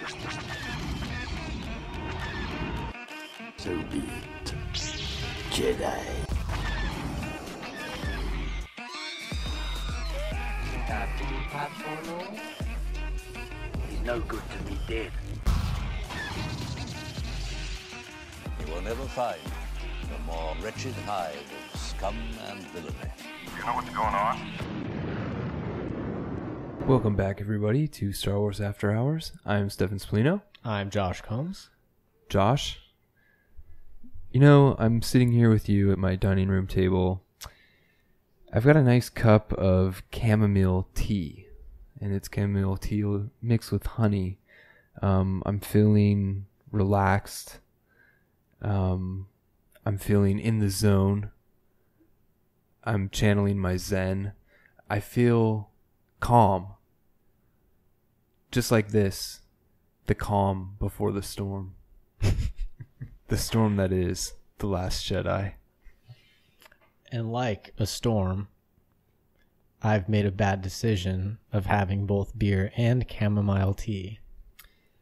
So be it, Jedi. He's no good to me dead. You will never find a more wretched hive of scum and villainy. You know what's going on? Welcome back, everybody, to Star Wars After Hours. I'm Stefan Splino. I'm Josh Combs. Josh, you know, I'm sitting here with you at my dining room table. I've got a nice cup of chamomile tea, and it's chamomile tea mixed with honey. I'm feeling relaxed. I'm feeling in the zone. I'm channeling my Zen. I feel calm. Just like this, the calm before the storm. The storm that is The Last Jedi. And like a storm, I've made a bad decision of having both beer and chamomile tea.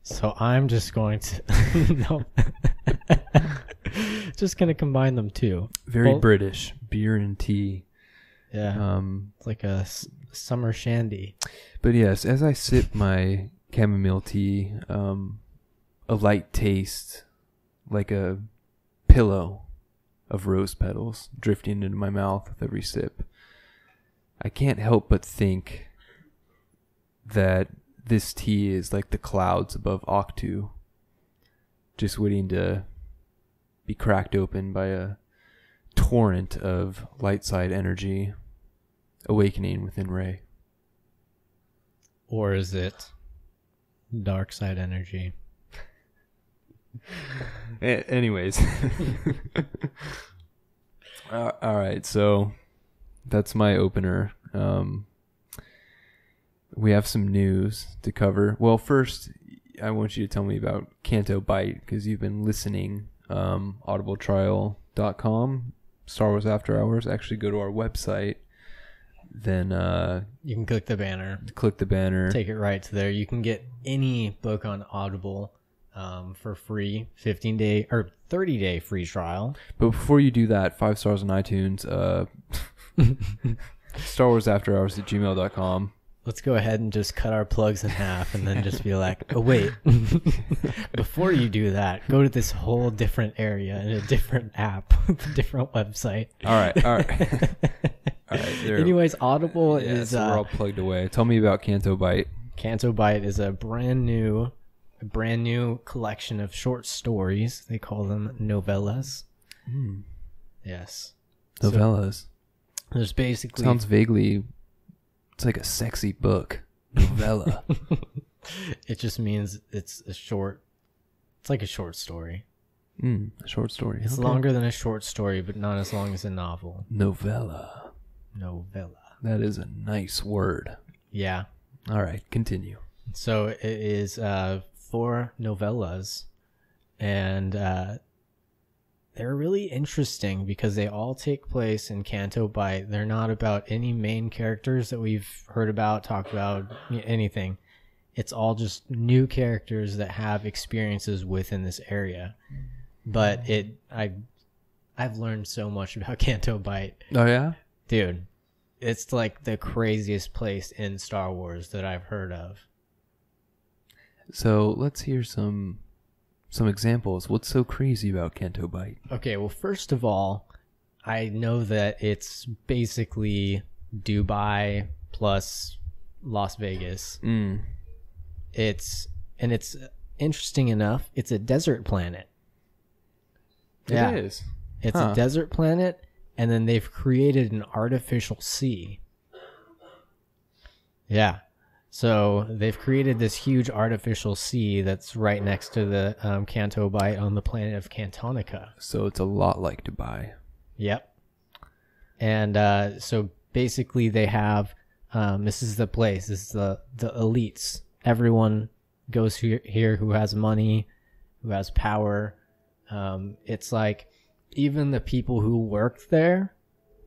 So I'm just going to... no. Just going to combine them too. Very British. Beer and tea. Yeah. It's like a summer shandy. But yes, as I sip my chamomile tea, a light taste, like a pillow of rose petals drifting into my mouth with every sip. I can't help but think that this tea is like the clouds above Octu, just waiting to be cracked open by a torrent of light side energy awakening within Rey. Or is it dark side energy? Anyways. All right, so that's my opener. We have some news to cover. Well, first, I want you to tell me about Canto Bight, because you've been listening. audibletrial.com, Star Wars After Hours. Actually, go to our website. Then you can click the banner. Take it right to there. You can get any book on Audible for free, 15-day or 30-day free trial. But before you do that, 5 stars on iTunes, Star Wars After Hours at gmail.com. Let's go ahead and just cut our plugs in half and then just be like, oh, wait. Before you do that, go to this whole different area in a different app, a different website. All right. All right. Anyways, Audible is... So we're all plugged away. Tell me about Canto Bight. Canto Bight is a brand new collection of short stories. They call them novellas. Yes. Novellas. So there's basically... Sounds vaguely... It's like a sexy book. Novella. It just means it's a short... It's like a short story. A short story. It's longer than a short story, but not as long as a novel. Novella. That is a nice word. Yeah. All right, continue. So it is 4 novellas, and they're really interesting because they all take place in Canto Bight. They're not about any main characters that we've heard about, talked about, anything. It's all just new characters that have experiences within this area. But I've learned so much about Canto Bight. Oh, yeah? Dude, it's like the craziest place in Star Wars that I've heard of. So let's hear some examples. What's so crazy about Canto Bight? Okay, well, first of all, I know that it's basically Dubai plus Las Vegas. It's interesting enough, it's a desert planet. It is. It's a desert planet, and then they've created an artificial sea. Yeah. So they've created this huge artificial sea that's right next to the Canto Bight on the planet of Cantonica. So it's a lot like Dubai. Yep. And so basically they have, this is the place, this is the elites. Everyone goes here who has money, who has power. It's like even the people who work there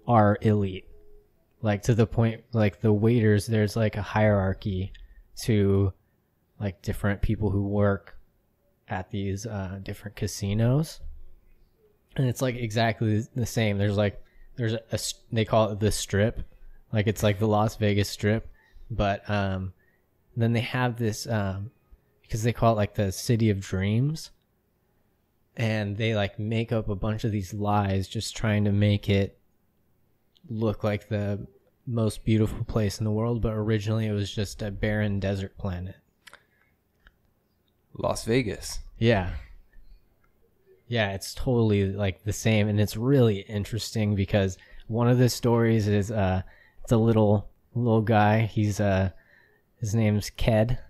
are elite. Like to the point, like the waiters, there's like a hierarchy to like different people who work at these different casinos, and it's like exactly the same. There's they call it the Strip, like it's like the Las Vegas Strip, but then they have this because they call it like the City of Dreams, and they like make up a bunch of these lies just trying to make it look like the most beautiful place in the world, but originally it was just a barren desert planet. Las Vegas. Yeah, it's totally like the same, and it's really interesting because one of the stories is it's a little guy. He's his name's Kedwig,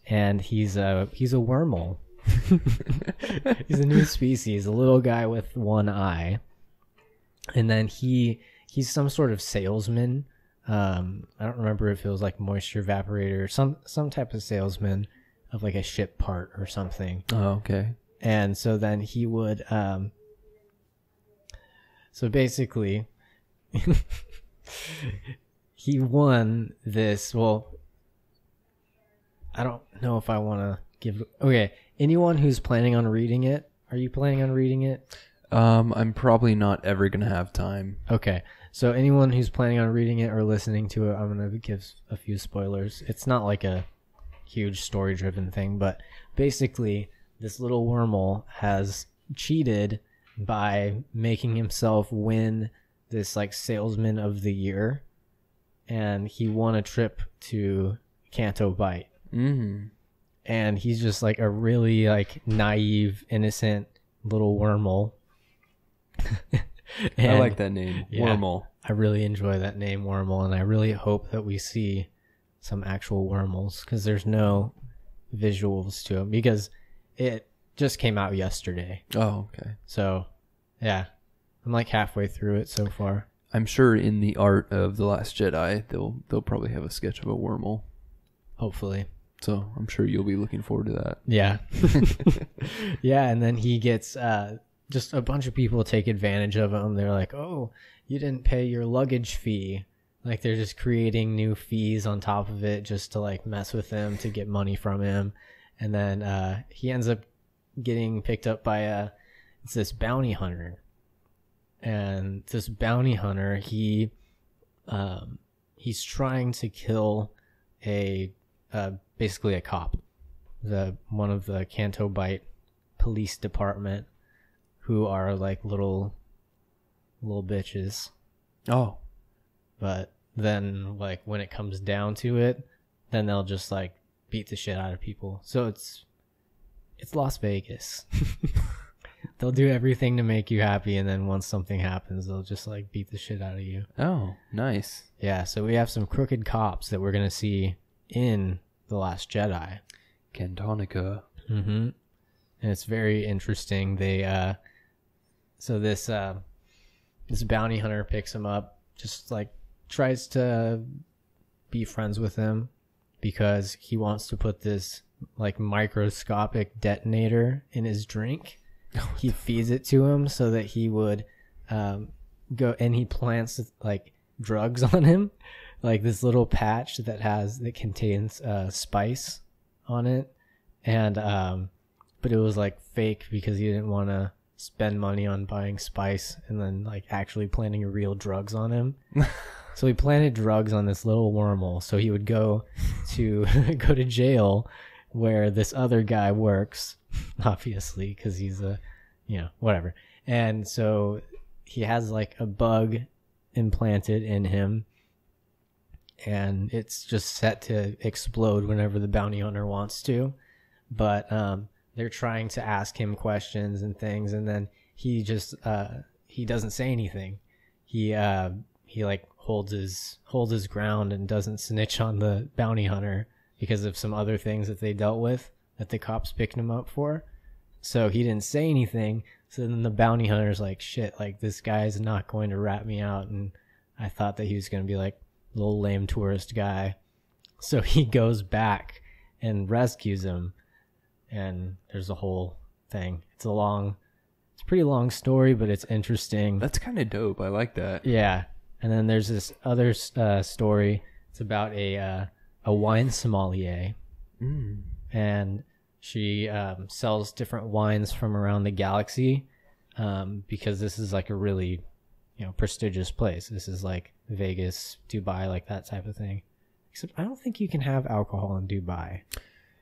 and he's a wormhole. He's a new species, a little guy with one eye, and then he's some sort of salesman. I don't remember if it was like moisture evaporator or some type of salesman of like a ship part or something. Oh, okay. And so then he would so basically he won this. Well, I don't know if I want to give. Okay, anyone who's planning on reading it, are you planning on reading it? I'm probably not ever gonna have time. Okay, so anyone who's planning on reading it or listening to it, I'm gonna give a few spoilers. It's not like a huge story-driven thing, but basically, this little wormhole has cheated by making himself win this like salesman of the year, and he won a trip to Canto Bight. Mm-hmm. And he's just like a really like naive, innocent little wormhole. I like that name, yeah, Wormhole. I really enjoy that name, Wormhole, and I really hope that we see some actual wormholes because there's no visuals to them because it just came out yesterday. Oh, okay. So, yeah, I'm like halfway through it so far. I'm sure in the art of The Last Jedi, they'll probably have a sketch of a wormhole. Hopefully. So I'm sure you'll be looking forward to that. Yeah. Yeah, and then he gets just a bunch of people take advantage of him. They're like, oh, you didn't pay your luggage fee. Like they're just creating new fees on top of it just to like mess with him to get money from him. And then he ends up getting picked up by it's this bounty hunter. And this bounty hunter, he's trying to kill basically a cop, one of the Canto Bight police department, who are like little bitches. Oh, but then like when it comes down to it, then they'll just like beat the shit out of people. So it's Las Vegas. They'll do everything to make you happy, and then once something happens, they'll just like beat the shit out of you. Oh, nice. Yeah, so we have some crooked cops that we're gonna see in The Last Jedi. Cantonica. Mm-hmm. And it's very interesting. They so this bounty hunter picks him up, just like tries to be friends with him because he wants to put this like microscopic detonator in his drink. He feeds it to him so that he would go, and he plants like drugs on him, like this little patch that contains spice on it, and but it was like fake because he didn't want to spend money on buying spice and then like actually planting real drugs on him. So he planted drugs on this little wormhole so he would go to jail where this other guy works, obviously, because he's whatever. And so he has like a bug implanted in him, and it's just set to explode whenever the bounty hunter wants to. But they're trying to ask him questions and things, and then he just he doesn't say anything. He like holds his ground and doesn't snitch on the bounty hunter because of some other things that they dealt with that the cops picked him up for. So he didn't say anything. So then the bounty hunter's like, shit, like this guy's not going to rat me out. And I thought that he was going to be like a little lame tourist guy. So he goes back and rescues him. And there's a whole thing. It's a pretty long story, but it's interesting. That's kind of dope. I like that. Yeah. And then there's this other story. It's about a a wine sommelier, and she sells different wines from around the galaxy, because this is like a really, prestigious place. This is like Vegas, Dubai, like that type of thing. Except I don't think you can have alcohol in Dubai.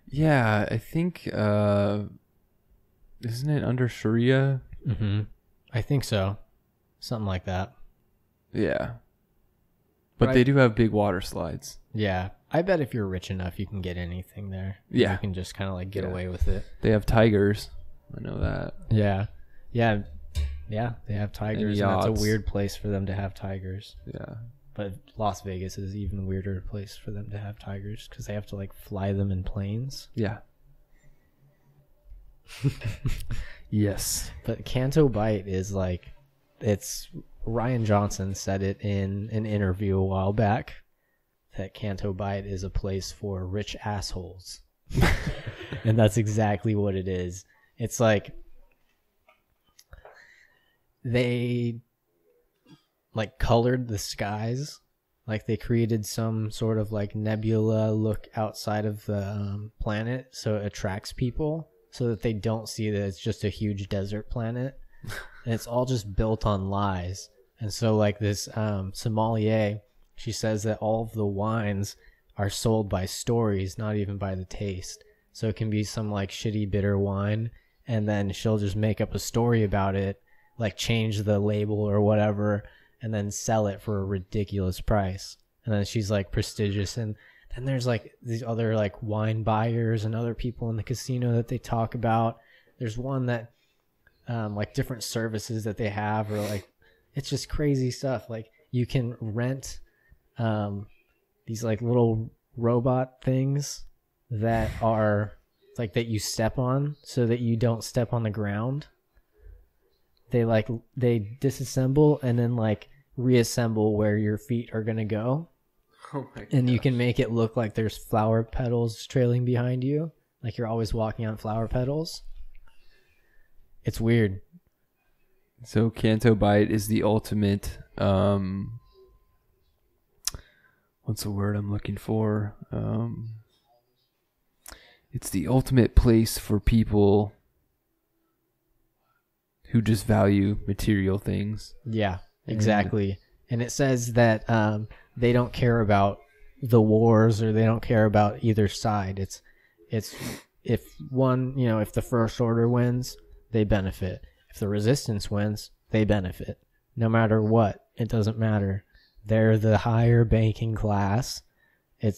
Yeah, I think isn't it under Sharia? Mm-hmm. I think so. Something like that. Yeah. But they do have big water slides. Yeah. I bet if you're rich enough, you can get anything there. Yeah. You can just kind of like get away with it. They have tigers. I know that. Yeah. Yeah. Yeah. They have tigers. And that's a yachts. weird place for them to have tigers. Yeah. But Las Vegas is an even weirder place for them to have tigers because they have to like fly them in planes. Yeah. Yes. But Canto Bight is like, it's Ryan Johnson said it in an interview a while back that Canto Bight is a place for rich assholes. And that's exactly what it is. It's like they like colored the skies, like they created some sort of like nebula look outside of the planet so it attracts people so that they don't see that it's just a huge desert planet. And it's all just built on lies. And so like this sommelier, she says that all of the wines are sold by stories, not even by the taste. So it can be some like shitty bitter wine, and then she'll just make up a story about it, like change the label or whatever, and then sell it for a ridiculous price. And then she's like prestigious. And then there's like these other like wine buyers and other people in the casino that they talk about. There's one that like different services that they have, or like it's just crazy stuff. Like you can rent these like little robot things that are like that you step on so that you don't step on the ground. They disassemble and then like reassemble where your feet are gonna go. Oh my God. And you can make it look like there's flower petals trailing behind you, like you're always walking on flower petals. It's weird. So Canto Bight is the ultimate what's the word I'm looking for? It's the ultimate place for people who just value material things. Yeah, exactly. And it says that they don't care about the wars, or they don't care about either side. It's if one, if the First Order wins, they benefit. If the Resistance wins, they benefit. No matter what, it doesn't matter. They're the higher banking class. They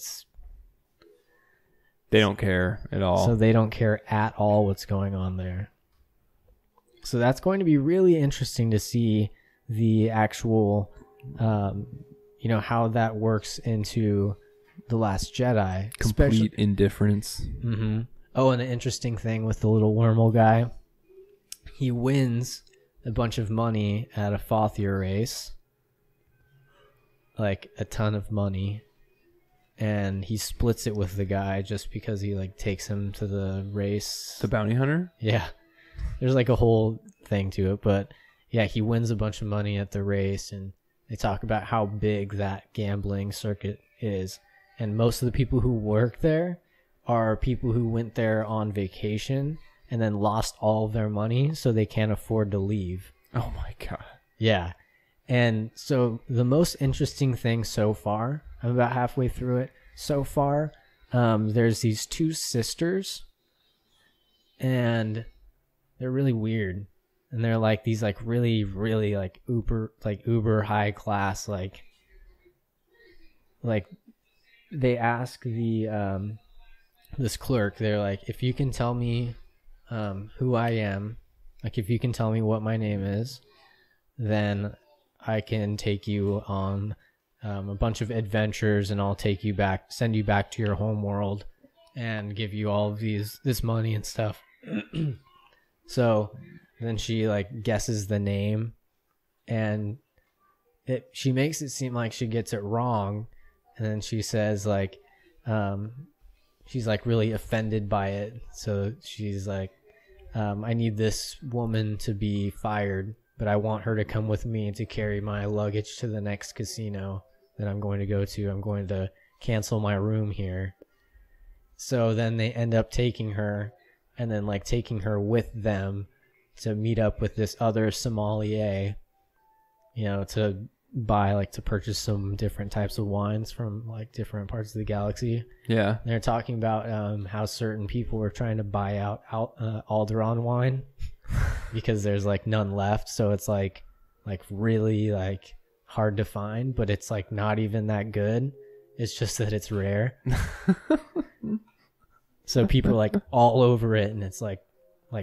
don't care at all. So they don't care at all what's going on there. So that's going to be really interesting to see the actual, how that works into The Last Jedi. Complete indifference. Mm-hmm. Oh, and an interesting thing with the little wormhole guy. He wins a bunch of money at a Fathier race. Like a ton of money. And he splits it with the guy just because he like takes him to the race. The bounty hunter? Yeah. There's like a whole thing to it, but yeah, he wins a bunch of money at the race, and they talk about how big that gambling circuit is. And most of the people who work there are people who went there on vacation and then lost all of their money, so they can't afford to leave. Oh my God. Yeah. And so the most interesting thing so far, I'm about halfway through it so far, there's these two sisters, and they're really weird. And they're like these like really, really like uber high class, like they ask the this clerk, they're like, if you can tell me who I am, like if you can tell me what my name is, then I can take you on a bunch of adventures, and I'll take you back, send you back to your home world, and give you all of this money and stuff. So then she like guesses the name, and she makes it seem like she gets it wrong, and then she says like she's like really offended by it, so she's like, I need this woman to be fired, but I want her to come with me to carry my luggage to the next casino that I'm going to go to. I'm going to cancel my room here. So then they end up taking her, and then like taking her with them to meet up with this other sommelier, you know, to buy, like, to purchase some different types of wines from like different parts of the galaxy. Yeah. They're talking about how certain people were trying to buy out Alderaan wine because there's like none left. So it's like really like hard to find, but it's like not even that good. It's just that it's rare. So people are like all over it, and it's like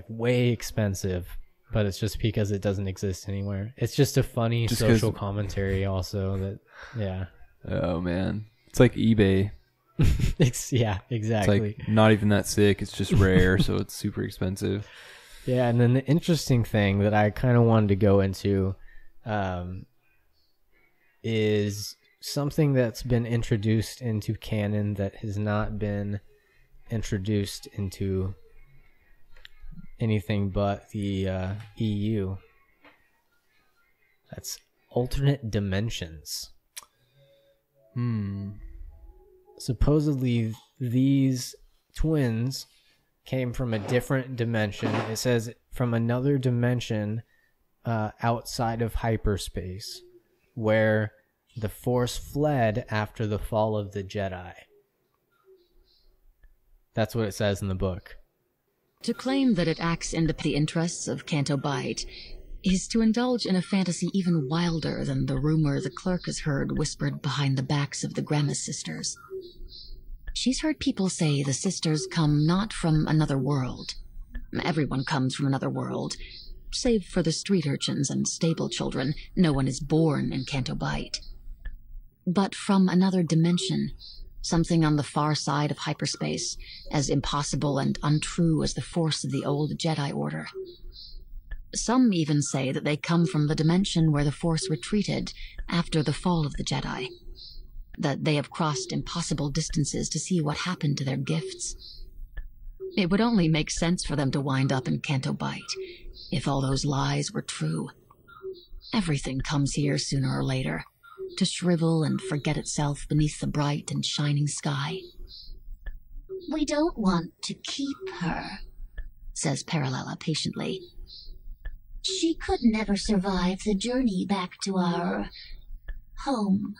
way expensive, but it's just because it doesn't exist anywhere. It's just a funny Just social commentary also that, yeah. Oh man, it's like eBay. Yeah, exactly. It's like not even that sick. It's just rare, so it's super expensive. Yeah, and then the interesting thing that I kind of wanted to go into is something that's been introduced into canon that has not been introduced into anything but the EU. That's alternate dimensions. Supposedly these twins came from a different dimension. It says from another dimension outside of hyperspace, where the Force fled after the fall of the Jedi. That's what it says in the book. To claim that it acts in the interests of Canto Bight is to indulge in a fantasy even wilder than the rumor the clerk has heard whispered behind the backs of the Grimace sisters. She's heard people say the sisters come not from another world. Everyone comes from another world. Save for the street urchins and stable children, no one is born in Canto Bight. But from another dimension, something on the far side of hyperspace, as impossible and untrue as the Force of the old Jedi Order. Some even say that they come from the dimension where the Force retreated after the fall of the Jedi, that they have crossed impossible distances to see what happened to their gifts. It would only make sense for them to wind up in Canto Bight, if all those lies were true. Everything comes here sooner or later, to shrivel and forget itself beneath the bright and shining sky. We don't want to keep her, says Parallella patiently. She could never survive the journey back to our home.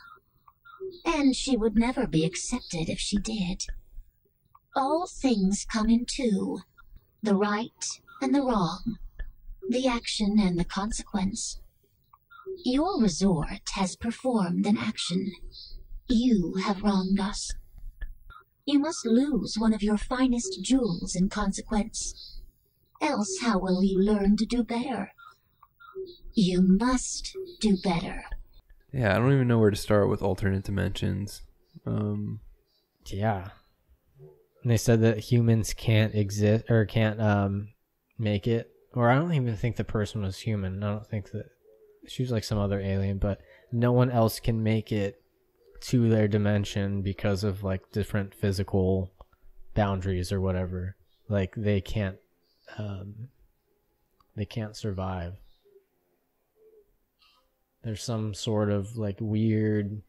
And she would never be accepted if she did. All things come in two, the right and the wrong, the action and the consequence. Your resort has performed an action. You have wronged us. You must lose one of your finest jewels in consequence. Else how will you learn to do better? You must do better. Yeah, I don't even know where to start with alternate dimensions. Yeah. And they said that humans can't exist or can't make it. Or I don't even think the person was human. I don't think that she was like some other alien, but no one else can make it to their dimension because of like different physical boundaries or whatever. Like they can't survive. There's some sort of like weird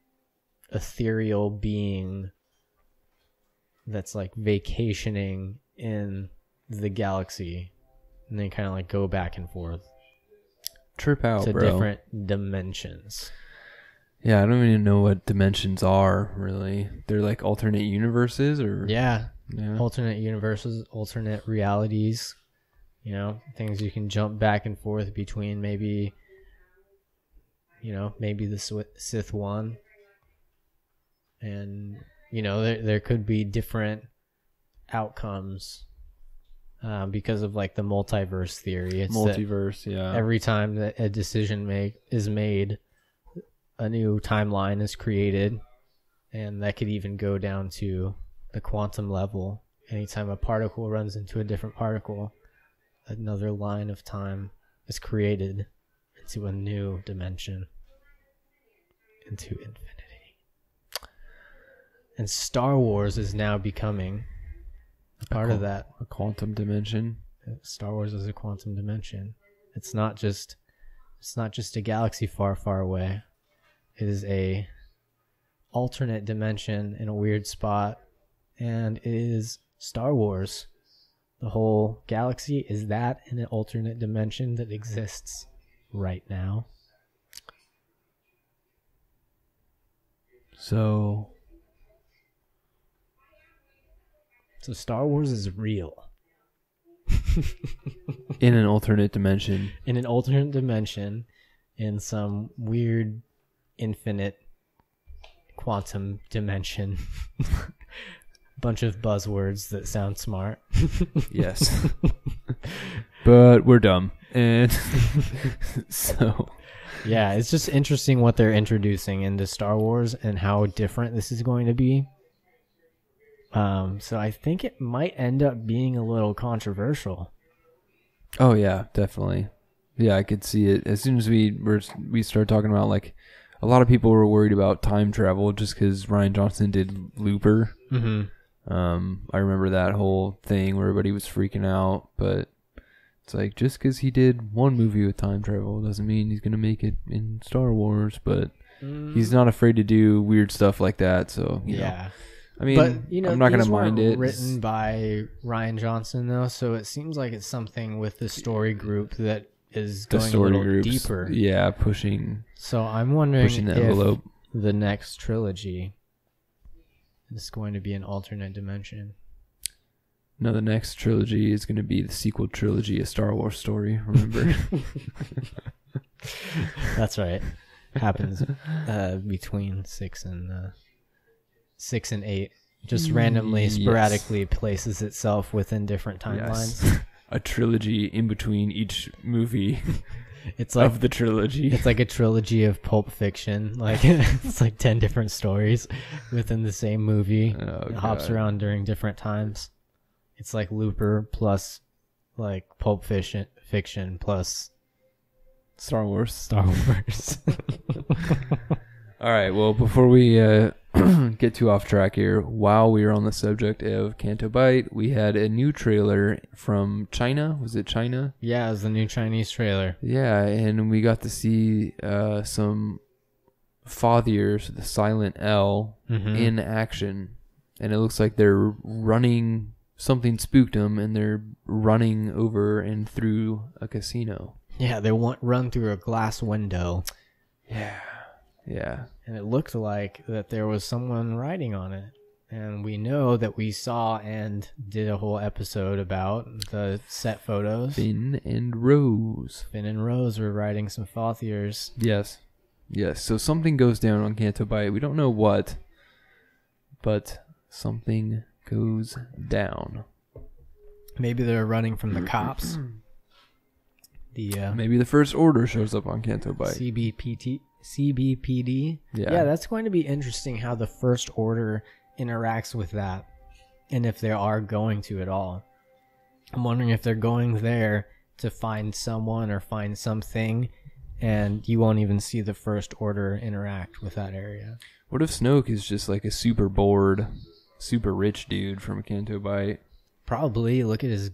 ethereal being that's like vacationing in the galaxy, and they kind of like go back and forth. Trip out, to bro. Different dimensions. Yeah, I don't even know what dimensions are, really. They're like alternate universes, or... Yeah. Alternate universes, alternate realities. You know, things you can jump back and forth between. Maybe, you know, maybe the Sith one. And, you know, there could be different outcomes because of like the multiverse theory. It's multiverse, yeah. Every time that a decision is made, a new timeline is created, and that could even go down to the quantum level. Anytime a particle runs into a different particle, another line of time is created into a new dimension, into infinity. And Star Wars is now becoming a part of that. A quantum dimension. Star Wars is a quantum dimension. It's not just a galaxy far, far away. It is a alternate dimension in a weird spot, and it is Star Wars. The whole galaxy, is that in an alternate dimension that exists right now? So Star Wars is real. in an alternate dimension. In an alternate dimension, in some weird infinite quantum dimension. Bunch of buzzwords that sound smart. Yes. But we're dumb. And so yeah, it's just interesting what they're introducing into Star Wars and how different this is going to be. So I think it might end up being a little controversial. oh yeah, definitely. Yeah, I could see it. As soon as we started talking about, like, a lot of people were worried about time travel just because Rian Johnson did Looper. Mm-hmm. I remember that whole thing where everybody was freaking out, but it's like, just because he did one movie with time travel doesn't mean he's going to make it in Star Wars, but he's not afraid to do weird stuff like that, so, you know. I mean, but, I'm not going to mind it. Written by Rian Johnson, though, so it seems like it's something with the story group that is going a little deeper. Yeah, pushing. So I'm wondering pushing the envelope. If the next trilogy is going to be an alternate dimension. No, the next trilogy is going to be the sequel trilogy, A Star Wars Story, remember? That's right. Happens between 6 and 8. Just randomly, sporadically places itself within different timelines. Yes. A trilogy in between each movie. It's like of the trilogy. It's like a trilogy of Pulp Fiction. Like it's like 10 different stories within the same movie. It hops around during different times. It's like Looper plus like Pulp Fiction plus Star Wars. Star Wars. All right. Well, before we get too off track here, while we are on the subject of Canto Bight, we had a new trailer from China. Was it China? Yeah, it was the new Chinese trailer. Yeah, and we got to see some fathiers, the Silent L, in action. And it looks like they're running, something spooked them, and they're running over and through a casino. Yeah, they run through a glass window. Yeah. And it looked like that there was someone riding on it. And we know that we saw and did a whole episode about the set photos. Finn and Rose. Finn and Rose were riding some Fathiers. Yes. So something goes down on Canto Bight. We don't know what, but something goes down. Maybe they're running from the cops. Maybe the First Order shows up on Canto Bight. CBPD. Yeah, that's going to be interesting how the First Order interacts with that, and if they are going to at all. I'm wondering if they're going there to find someone or find something, and you won't even see the First Order interact with that area. What if Snoke is just like a super bored, super rich dude from Canto Bight? Probably. Look at his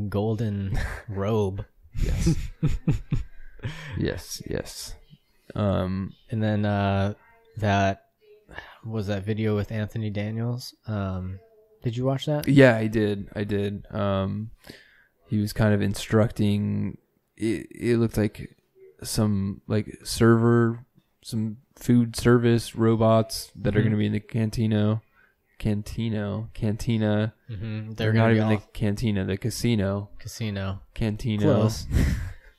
golden robe. Yes. And then that was that video with Anthony Daniels. Did you watch that? Yeah, I did. He was kind of instructing. It looked like some some food service robots that are going to be in the cantina. They're not even the cantina, the casino. Cantina. Close.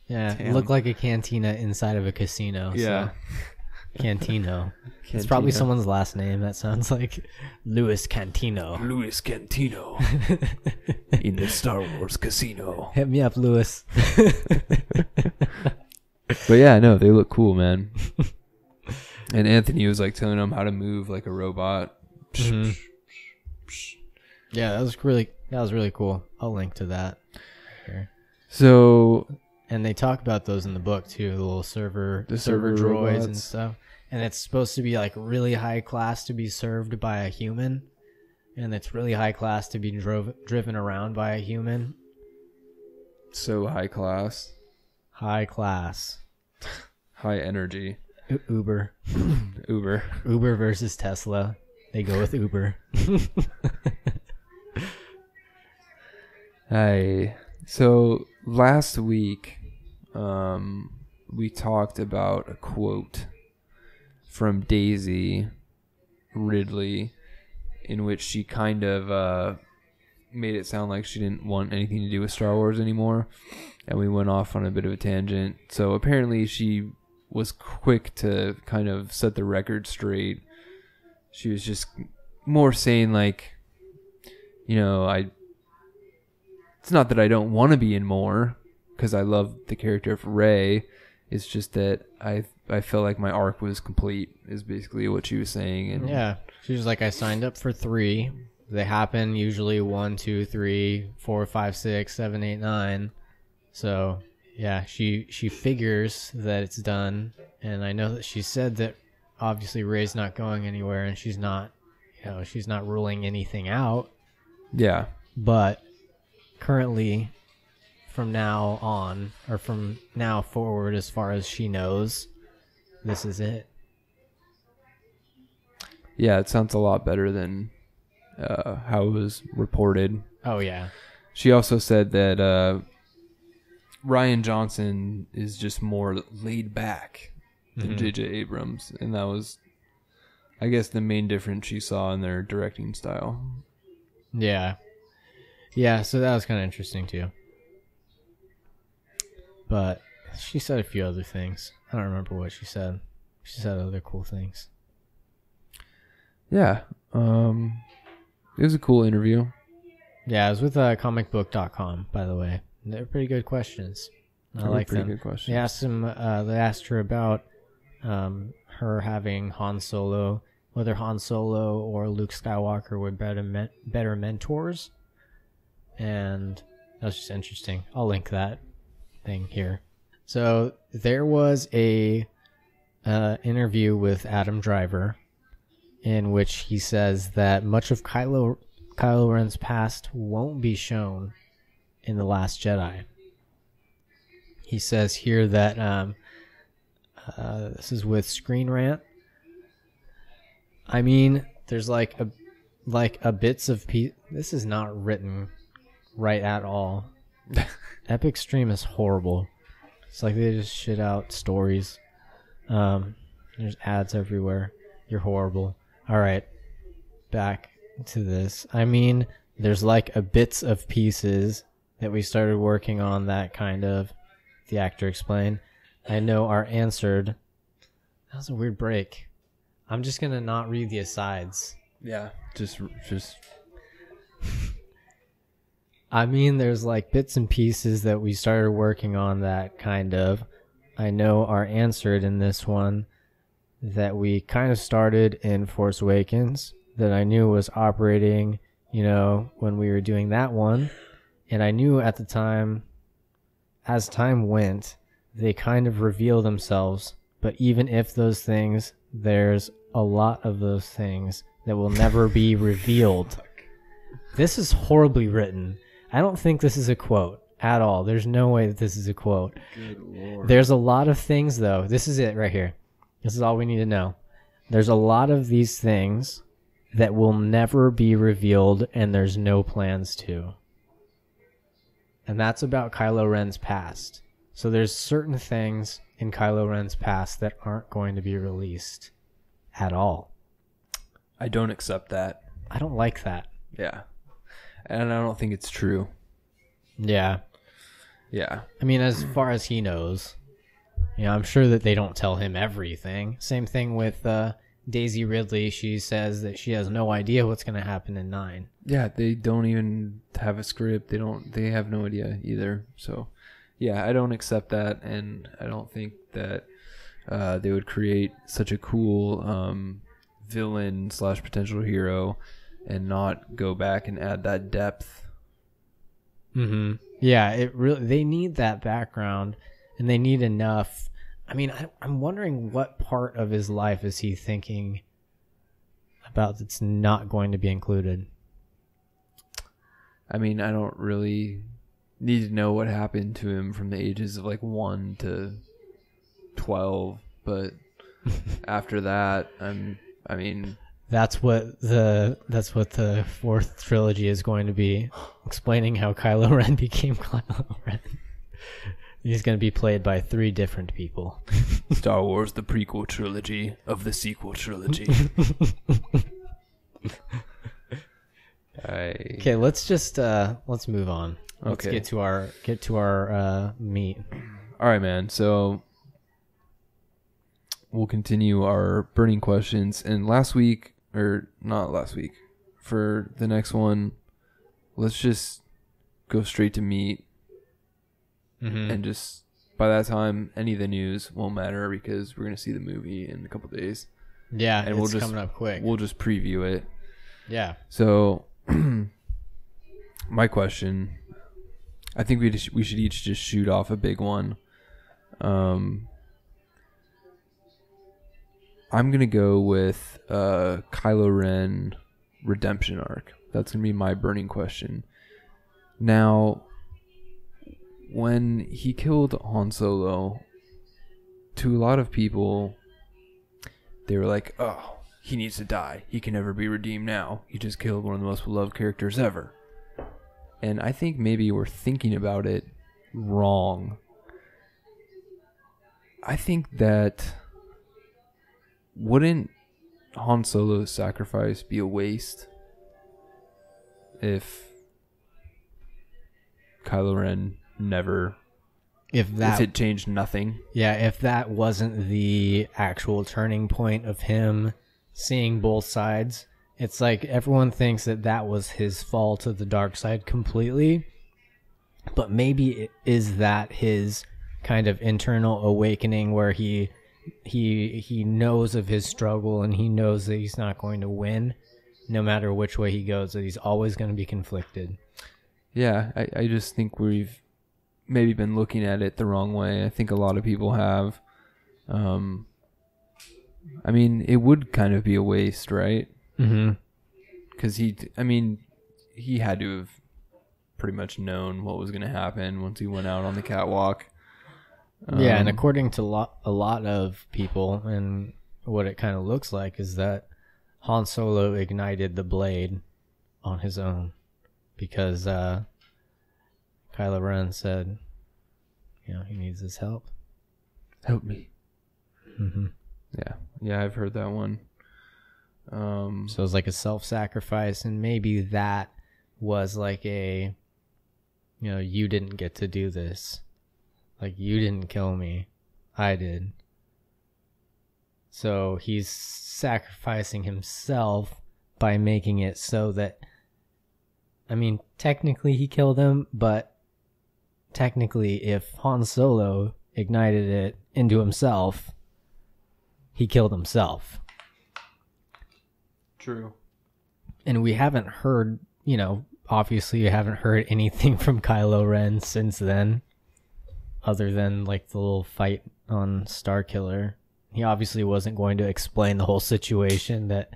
Yeah, it looked like a cantina inside of a casino. Yeah. So. Cantino. It's probably someone's last name. That sounds like Louis Cantino. Louis Cantino. In the Star Wars casino. Hit me up, Louis. But yeah, no, they look cool, man. And Anthony was like telling them how to move like a robot. Mm-hmm. Yeah, that was really cool. I'll link to that here. So, and they talk about those in the book too, the little server droids robots and stuff. And it's supposed to be like really high class to be served by a human, and it's really high class to be driven around by a human. So high class. High class. High energy. Uber. Uber versus Tesla. They go with Uber. So last week, we talked about a quote from Daisy Ridley in which she kind of made it sound like she didn't want anything to do with Star Wars anymore, and we went off on a bit of a tangent. So apparently she was quick to kind of set the record straight. She was just more saying like, it's not that I don't want to be in more, because I love the character of Rey. It's just that I felt like my arc was complete, is basically what she was saying. And yeah, she was like, I signed up for 3. They happen usually 1, 2, 3, 4, 5, 6, 7, 8, 9. So yeah, she figures that it's done. And I know that she said that obviously Rey's not going anywhere, and she's not ruling anything out. Yeah. But currently, from now on, or from now forward, as far as she knows, this is it. Yeah, it sounds a lot better than how it was reported. Oh, yeah. She also said that Rian Johnson is just more laid back than J.J. Abrams, and that was, I guess, the main difference she saw in their directing style. Yeah. Yeah, so that was kind of interesting, too. But she said a few other things. I don't remember what she said. She said other cool things. Yeah. It was a cool interview. Yeah, it was with comicbook.com, by the way. They're pretty good questions. I like them. Good questions. They asked her about her having Han Solo, whether Han Solo or Luke Skywalker were better mentors. And that was just interesting. I'll link that thing here. So there was a interview with Adam Driver in which he says that much of Kylo Ren's past won't be shown in The Last Jedi. He says here that this is with Screen Rant. I mean, there's like a bits of this is not written right at all. Epic Stream is horrible. It's like they just shit out stories. There's ads everywhere. You're horrible. All right, back to this. I mean, there's like a bits of pieces that we started working on that kind of, the actor explained, I know are answered. That was a weird break. I'm just gonna not read the asides. Yeah, just. I mean, there's like bits and pieces that we started working on that kind of, I know are answered in this one, that we kind of started in Force Awakens, that I knew was operating, when we were doing that one. And I knew at the time, as time went, they kind of reveal themselves. But even if those things, there's a lot of those things that will never be revealed. This is horribly written. I don't think this is a quote at all. There's no way that this is a quote. Good Lord. There's a lot of things, though. This is it right here. This is all we need to know. There's a lot of these things that will never be revealed, and there's no plans to. And that's about Kylo Ren's past. So there's certain things in Kylo Ren's past that aren't going to be released at all. I don't accept that. I don't like that. Yeah. And I don't think it's true. Yeah. Yeah. I mean, as far as he knows, I'm sure that they don't tell him everything. Same thing with Daisy Ridley. She says that she has no idea what's going to happen in 9. Yeah, they don't even have a script. They have no idea either. So, yeah, I don't accept that, and I don't think that they would create such a cool villain / potential hero and not go back and add that depth. Mm-hmm. Yeah, they need that background, and they need enough. I mean, I'm wondering what part of his life is he thinking about that's not going to be included. I mean, I don't really need to know what happened to him from the ages of 1 to 12, but after that, I mean, that's what the fourth trilogy is going to be, explaining how Kylo Ren became Kylo Ren. He's going to be played by 3 different people. Star Wars, the prequel trilogy of the sequel trilogy. Okay, let's just let's move on. Let's Okay. get to our meat. All right, man. So we'll continue our burning questions. And for the next one, let's just go straight to meat. And just by that time, any of the news won't matter because we're gonna see the movie in a couple days. Yeah, And it's coming up quick. We'll just preview it. Yeah. So, my question, I think we should each just shoot off a big one. I'm gonna go with Kylo Ren redemption arc. That's gonna be my burning question. Now, when he killed Han Solo, to a lot of people, they were like, "Oh, he needs to die. He can never be redeemed now. He just killed one of the most beloved characters ever." And I think maybe we're thinking about it wrong. I think that wouldn't Han Solo's sacrifice be a waste if Kylo Ren never, if it changed nothing? Yeah, if that wasn't the actual turning point of him seeing both sides, it's like everyone thinks that was his fall to the dark side completely, but maybe is that his kind of internal awakening where he knows of his struggle and he knows that he's not going to win no matter which way he goes, that he's always going to be conflicted. Yeah, I just think we've maybe been looking at it the wrong way. I think a lot of people have. I mean, it would kind of be a waste, right? Mm-hmm. Because he had to have pretty much known what was going to happen once he went out on the catwalk. Yeah, and according to a lot of people, and what it kind of looks like is that Han Solo ignited the blade on his own because Kylo Ren said, he needs his help. Help me. Mm-hmm. Yeah, I've heard that one. So it's like a self-sacrifice, and maybe that was like a, you didn't get to do this. Like, you didn't kill me. I did. So he's sacrificing himself by making it so that, technically he killed him, but technically if Han Solo ignited it into himself, he killed himself. True. And we haven't heard, obviously you haven't heard anything from Kylo Ren since then, other than like the little fight on Starkiller. He obviously wasn't going to explain the whole situation. That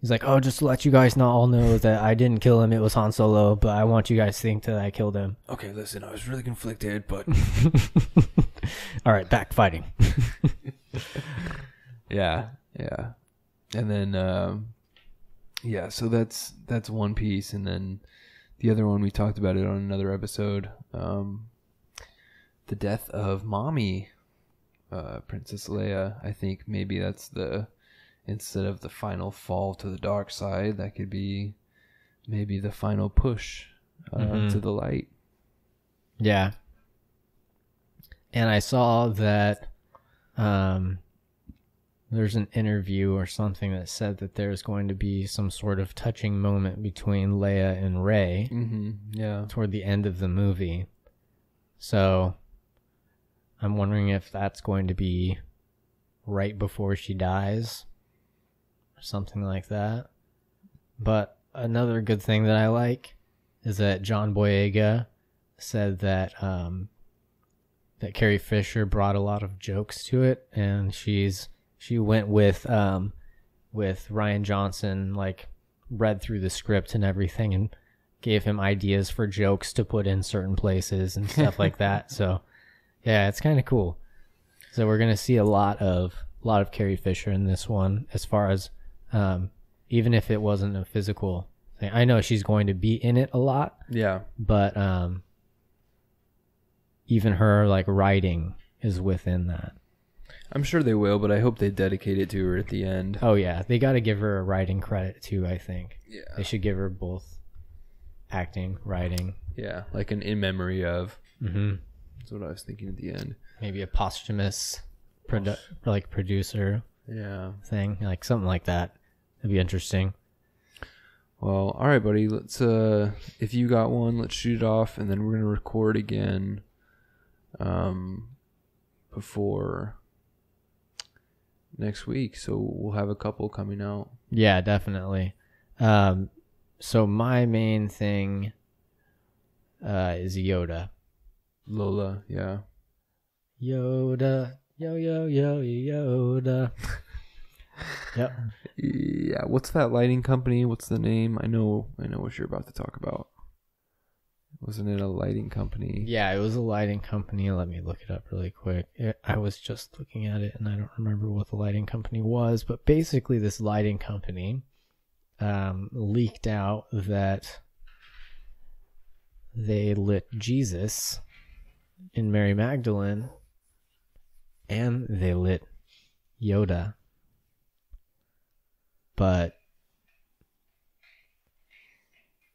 he's like, oh, just to let you guys all know that I didn't kill him, it was Han Solo, but I want you guys to think that I killed him. Okay, listen, I was really conflicted, but all right, back fighting. yeah. And then so that's one piece, and then the other one, we talked about it on another episode, the death of Mommy, Princess Leia. I think maybe that's instead of the final fall to the dark side, that could be maybe the final push to the light. Yeah. And I saw that there's an interview or something that said that there's going to be some sort of touching moment between Leia and Rey toward the end of the movie. So I'm wondering if that's going to be right before she dies or something like that. But another good thing that I like is that John Boyega said that that Carrie Fisher brought a lot of jokes to it, and she went with Rian Johnson, like read through the script and everything and gave him ideas for jokes to put in certain places and stuff like that. So yeah, it's kind of cool. So we're going to see a lot of a lot of Carrie Fisher in this one, as far as even if it wasn't a physical thing. I know she's going to be in it a lot. Yeah. But even her like writing is within that. I'm sure they will, but I hope they dedicate it to her at the end. Oh yeah, they got to give her a writing credit too, I think. Yeah. They should give her both acting, writing. Yeah, like an in memory of. Mm-hmm. That's what I was thinking at the end. Maybe a posthumous producer Yeah. thing, like something like that. That'd be interesting. Well, all right, buddy. Let's if you got one, let's shoot it off, and then we're gonna record again. Before next week, so we'll have a couple coming out. Yeah, definitely. So my main thing is Yoda. Lola, yeah. Yoda, Yoda. Yep. Yeah. What's that lighting company? What's the name? I know what you're about to talk about. Wasn't it a lighting company? Yeah, it was a lighting company. Let me look it up really quick. I was just looking at it, and I don't remember what the lighting company was. But basically, this lighting company leaked out that they lit Jesus in Mary Magdalene, and they lit Yoda. But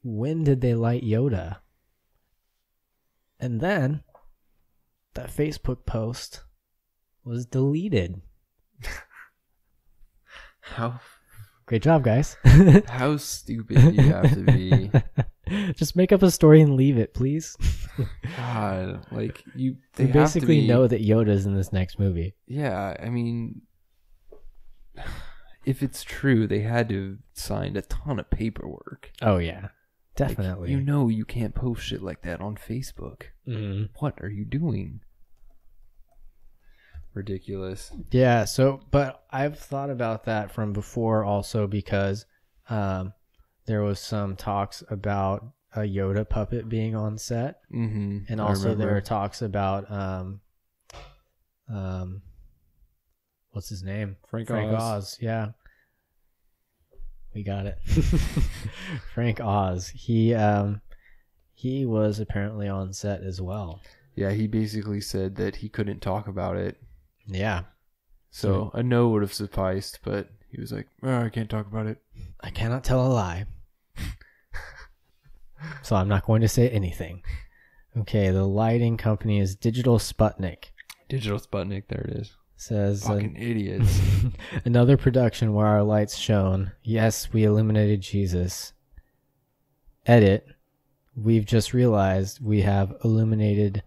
when did they light Yoda? And then that Facebook post was deleted. How? Great job, guys. How stupid do you have to be? Just make up a story and leave it, please. God, like They have to basically be, know that Yoda's in this next movie. Yeah, I mean, if it's true, they had to have signed a ton of paperwork. Oh yeah, definitely. Like, you can't post shit like that on Facebook. Mm-hmm. What are you doing? Ridiculous. Yeah. So, but I've thought about that from before also because there was some talks about a Yoda puppet being on set, and also there are talks about what's his name? Frank Oz. Yeah, we got it. Frank Oz. He was apparently on set as well. Yeah, he basically said that he couldn't talk about it. Yeah. So a no would have sufficed, but he was like, I can't talk about it. I cannot tell a lie. So I'm not going to say anything. Okay, the lighting company is Digital Sputnik. Digital Sputnik, there it is. Says fucking idiots. Another production where our lights shone. Yes, we illuminated Jesus. Edit. We've just realized we have illuminated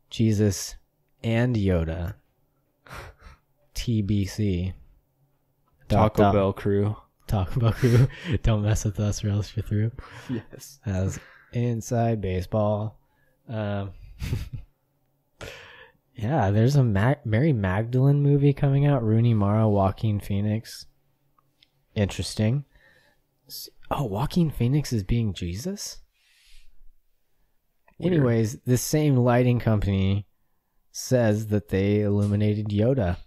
Jesus and Yoda. TBC. Taco Bell crew. Taco Bell crew. Don't mess with us or else you're through. Yes. As inside baseball. Yeah, there's a Mary Magdalene movie coming out. Rooney Mara, Joaquin Phoenix. Interesting. Oh, Joaquin Phoenix is being Jesus? Weird. Anyways, this same lighting company says that they illuminated Yoda.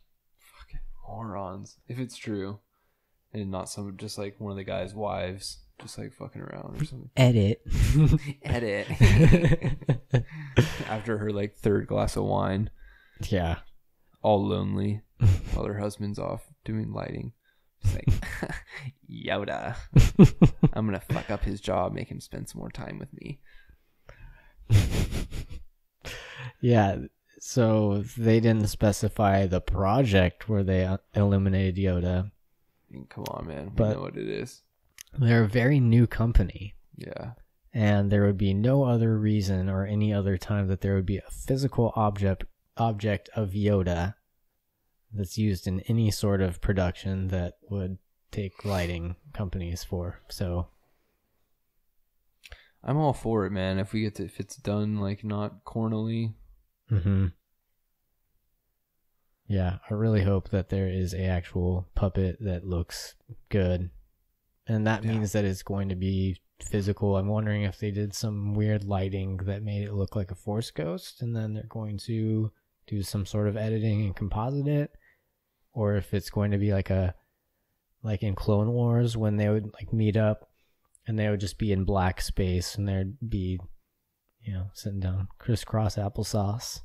Fucking morons. If it's true. And not some, just like one of the guy's wives, just like fucking around or something. Edit. Edit. After her like third glass of wine. Yeah. All lonely while her husband's off doing lighting. It's like, Yoda. I'm going to fuck up his job, make him spend some more time with me. Yeah. So they didn't specify the project where they eliminated Yoda. I mean, come on, man. We But know what it is. they're a very new company. Yeah. And there would be no other reason or any other time that there would be a physical object of Yoda that's used in any sort of production that would take lighting companies for. So I'm all for it, man. If it's done like not cornily. Mm-hmm. Yeah, I really hope that there is a actual puppet that looks good. And that means that it's going to be physical. I'm wondering if they did some weird lighting that made it look like a Force ghost, and then they're going to do some sort of editing and composite it, or if it's going to be like in Clone Wars when they would like meet up and they would just be in black space and there'd be, sitting down crisscross applesauce.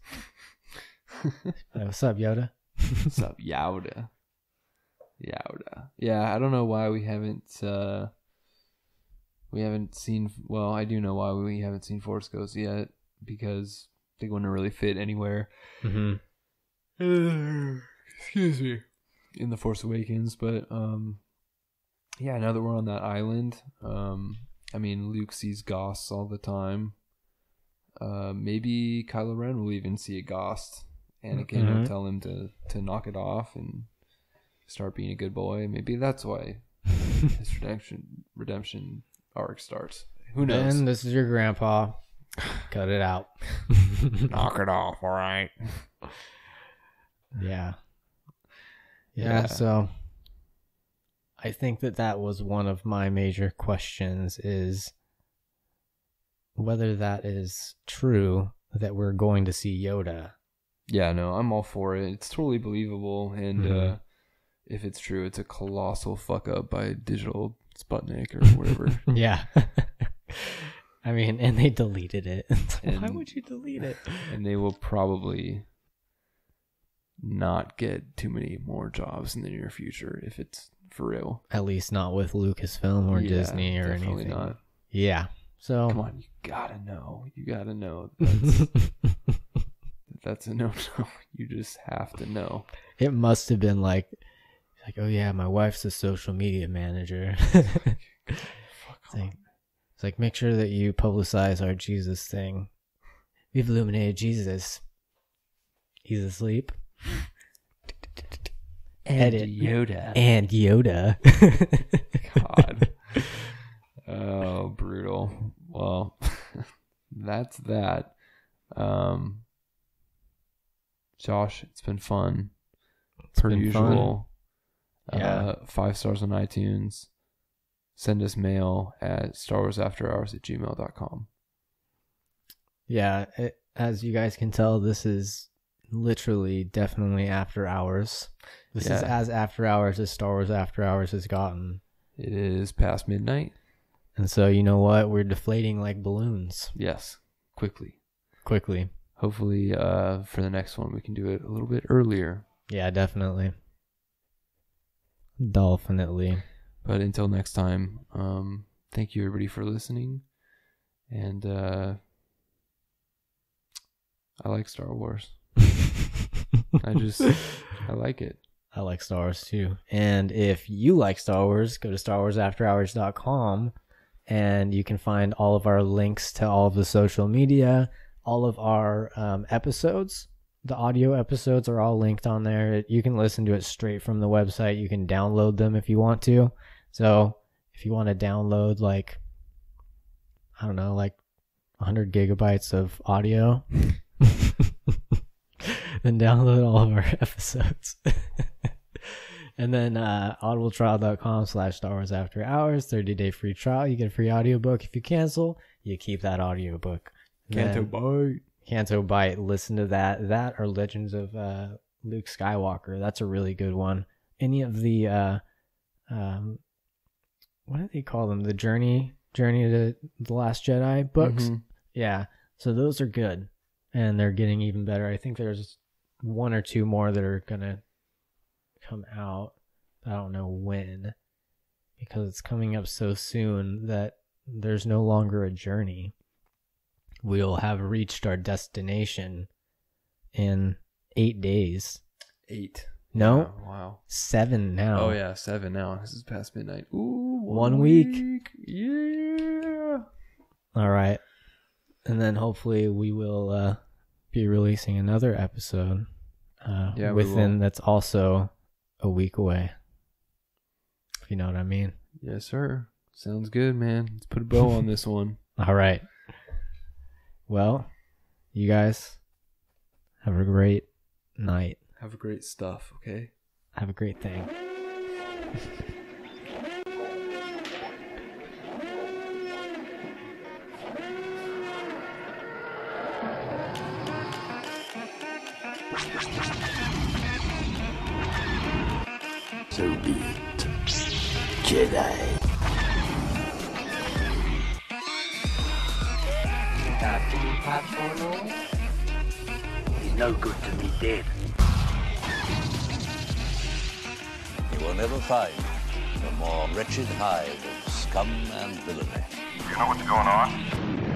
What's up, Yoda? What's up, Yoda? Yeah, I don't know why we haven't seen. Well, I do know why we haven't seen Force Ghosts yet, because they wouldn't really fit anywhere. Excuse me. In the Force Awakens, but yeah, now that we're on that island, I mean, Luke sees ghosts all the time. Maybe Kylo Ren will even see a ghost. Anakin will tell him to knock it off and start being a good boy. Maybe that's why his redemption arc starts. Who knows? And this is your grandpa. Cut it out. Knock it off, all right? Yeah, so I think that was one of my major questions, is whether that is true that we're going to see Yoda. Yeah, no, I'm all for it. It's totally believable, and if it's true, it's a colossal fuck up by Digital Sputnik or whatever. Yeah. I mean, and they deleted it. Why would you delete it? And they will probably not get too many more jobs in the near future if it's for real. At least not with Lucasfilm or Disney or definitely anything. Not. Yeah. So come on, you gotta know. That's a no-no. You just have to know. It must have been like, oh yeah, my wife's a social media manager. It's like, make sure that you publicize our Jesus thing. We've illuminated Jesus. He's asleep. Edit. And Yoda. God. Oh, brutal. Well, that's that. Josh, it's been fun. Per usual. Fun. Yeah. 5 stars on iTunes. Send us mail at starwarsafterhours@gmail.com. Yeah, as you guys can tell, this is literally definitely after hours. This is as after hours as Star Wars After Hours has gotten. It is past midnight. And so, you know what? We're deflating like balloons. Yes. Quickly. Hopefully, for the next one, we can do it a little bit earlier. Yeah, definitely. Definitely. But until next time, thank you everybody for listening. And I like Star Wars. I like it. I like Star Wars too. And if you like Star Wars, go to StarWarsAfterHours.com and you can find all of our links to all of the social media, all of our episodes. The audio episodes are all linked on there. You can listen to it straight from the website. You can download them if you want to. So if you want to download like 100 gigabytes of audio, then download all of our episodes. And then audibletrial.com/Star Wars After Hours, 30-day free trial. You get a free audiobook. If you cancel, you keep that audiobook. Canto Bight. Listen to that or Legends of Luke Skywalker. That's a really good one. Any of the what do they call them? The Journey to the Last Jedi books. Mm-hmm. Yeah. So those are good, and they're getting even better. I think there's 1 or 2 more that are gonna come out. I don't know when, because it's coming up so soon that there's no longer a journey. We'll have reached our destination in 8 days. 8. No. Oh, wow. 7 now. Oh yeah, 7 now. This is past midnight. Ooh, 1 week. Yeah. All right. And then hopefully we will be releasing another episode within that's also a week away. If you know what I mean. Yes, sir. Sounds good, man. Let's put a bow on this one. All right. Well, you guys have a great night. Have a great stuff, okay? Have a great thing. So be it. Jedi. He's no good to me dead. You will never find a more wretched hive of scum and villainy. You know what's going on?